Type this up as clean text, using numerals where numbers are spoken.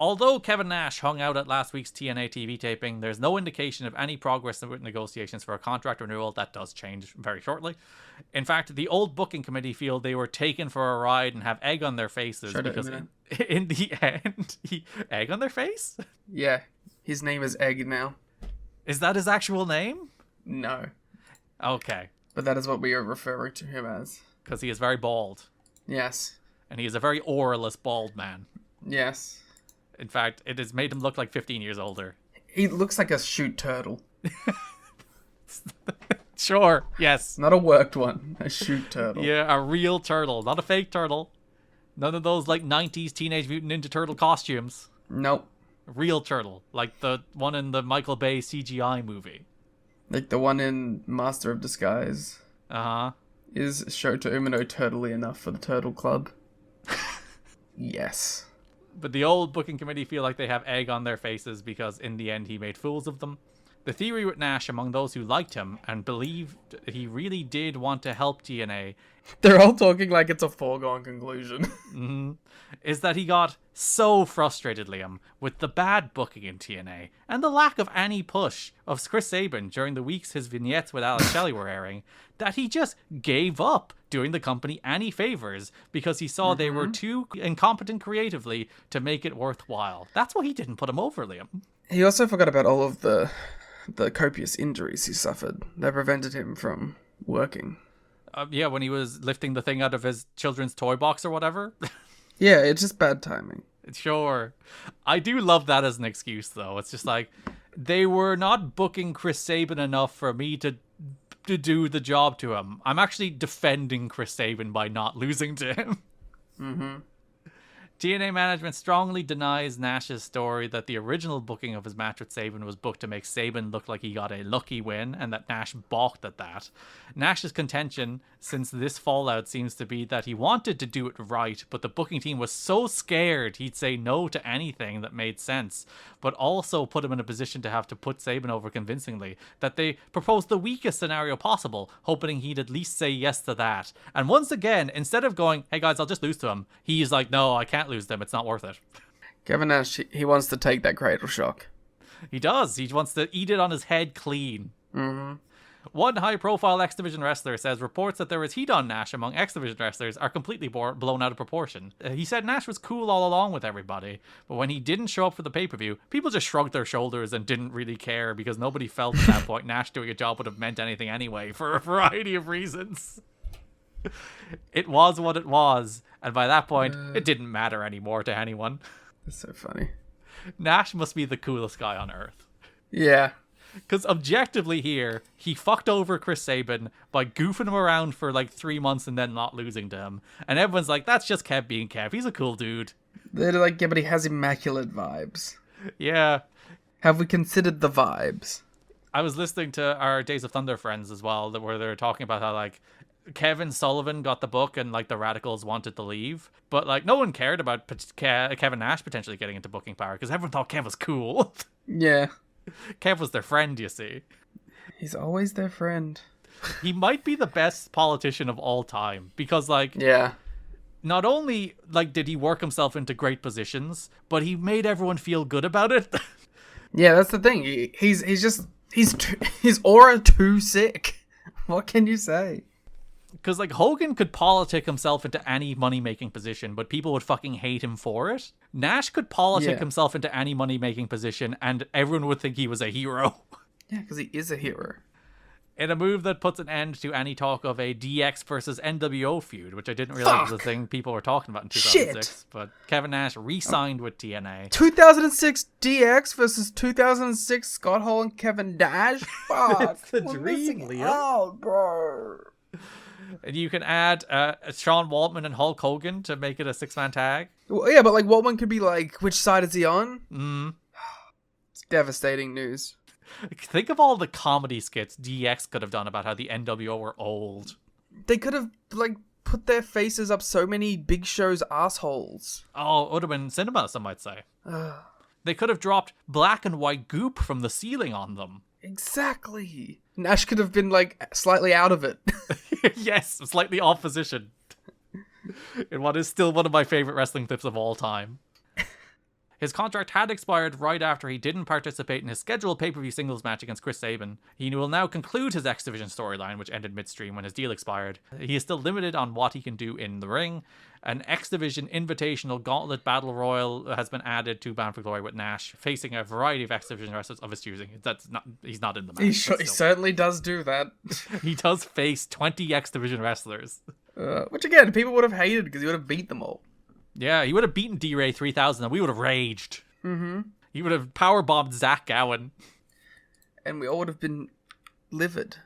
Although Kevin Nash hung out at last week's TNA TV taping, there's no indication of any progress with negotiations for a contract renewal. That does change very shortly. In fact, the old booking committee feel they were taken for a ride and have egg on their faces because in the end, egg on their face? Yeah, his name is Egg now. Is that his actual name? No. Okay. But that is what we are referring to him as. Because he is very bald. Yes. And he is a very auraless bald man. Yes. In fact, it has made him look like 15 years older. He looks like a shoot turtle. Sure, yes. Not a worked one. A shoot turtle. Yeah, a real turtle. Not a fake turtle. None of those, 90s Teenage Mutant Ninja Turtle costumes. Nope. A real turtle. Like the one in the Michael Bay CGI movie. Like the one in Master of Disguise. Uh-huh. Is Shota Umino turtley enough for the Turtle Club? Yes. But the old booking committee feel like they have egg on their faces because in the end he made fools of them. The theory with Nash among those who liked him and believed he really did want to help TNA... They're all talking like it's a foregone conclusion. Is that he got so frustrated, Liam, with the bad booking in TNA and the lack of any push of Chris Sabin during the weeks his vignettes with Alex Shelley were airing, that he just gave up doing the company any favors because he saw they were too incompetent creatively to make it worthwhile. That's why he didn't put him over, Liam. He also forgot about all of the copious injuries he suffered that prevented him from working. Yeah, when he was lifting the thing out of his children's toy box or whatever. Yeah, it's just bad timing. Sure. I do love that as an excuse, though. It's just like, they were not booking Chris Sabin enough for me to do the job to him. I'm actually defending Chris Sabin by not losing to him. Mm-hmm. TNA management strongly denies Nash's story that the original booking of his match with Sabin was booked to make Sabin look like he got a lucky win, and that Nash balked at that. Nash's contention since this fallout seems to be that he wanted to do it right, but the booking team was so scared he'd say no to anything that made sense, but also put him in a position to have to put Sabin over convincingly, that they proposed the weakest scenario possible, hoping he'd at least say yes to that. And once again, instead of going, hey guys, I'll just lose to him, he's like, no, I can't lose them, it's not worth it. Kevin Nash, he wants to take that cradle shock. He does. He wants to eat it on his head clean. Mm-hmm. One high-profile X Division wrestler says reports that there was heat on Nash among X Division wrestlers are completely blown out of proportion. He said Nash was cool all along with everybody, but when he didn't show up for the pay-per-view, people just shrugged their shoulders and didn't really care because nobody felt at that point Nash doing a job would have meant anything anyway for a variety of reasons. It was what it was, and by that point, it didn't matter anymore to anyone. That's so funny. Nash must be the coolest guy on earth. Yeah. Because objectively here, he fucked over Chris Sabin by goofing him around for 3 months and then not losing to him. And everyone's like, that's just Kev being Kev. He's a cool dude. They're like, yeah, but he has immaculate vibes. Yeah. Have we considered the vibes? I was listening to our Days of Thunder friends as well, where they were talking about how, Kevin Sullivan got the book and, the Radicals wanted to leave. But, no one cared about Kevin Nash potentially getting into booking power because everyone thought Kev was cool. Yeah. Kev was their friend, you see. He's always their friend. He might be the best politician of all time because, yeah. Not only, did he work himself into great positions, but he made everyone feel good about it. Yeah, that's the thing. His aura too sick. What can you say? Because, Hogan could politic himself into any money-making position, but people would fucking hate him for it. Nash could politic himself into any money-making position, and everyone would think he was a hero. Yeah, because he is a hero. In a move that puts an end to any talk of a DX versus NWO feud, which I didn't realize was a thing people were talking about in 2006. Shit. But Kevin Nash re-signed with TNA. 2006 DX versus 2006 Scott Hall and Kevin Nash? Fuck. It's the dream, Liam. Oh, bro. And you can add Sean Waltman and Hulk Hogan to make it a 6-man tag. Well, yeah, but Waltman could be which side is he on? It's devastating news. Think of all the comedy skits DX could have done about how the NWO were old. They could have put their faces up so many Big Show's assholes. Oh, it would have been cinema, some might say. They could have dropped black and white goop from the ceiling on them. Exactly. Nash could have been slightly out of it. Yes, slightly off position. In what is still one of my favorite wrestling clips of all time. His contract had expired right after he didn't participate in his scheduled pay-per-view singles match against Chris Sabin. He will now conclude his X Division storyline, which ended midstream when his deal expired. He is still limited on what he can do in the ring. An X Division Invitational Gauntlet Battle Royal has been added to Bound for Glory with Nash, facing a variety of X Division wrestlers of his choosing. He's not in the match. He certainly does do that. He does face 20 X Division wrestlers. Which again, people would have hated because he would have beat them all. Yeah, he would have beaten D-Ray 3000 and we would have raged. Mm-hmm. He would have powerbombed Zach Gowen. And we all would have been livid.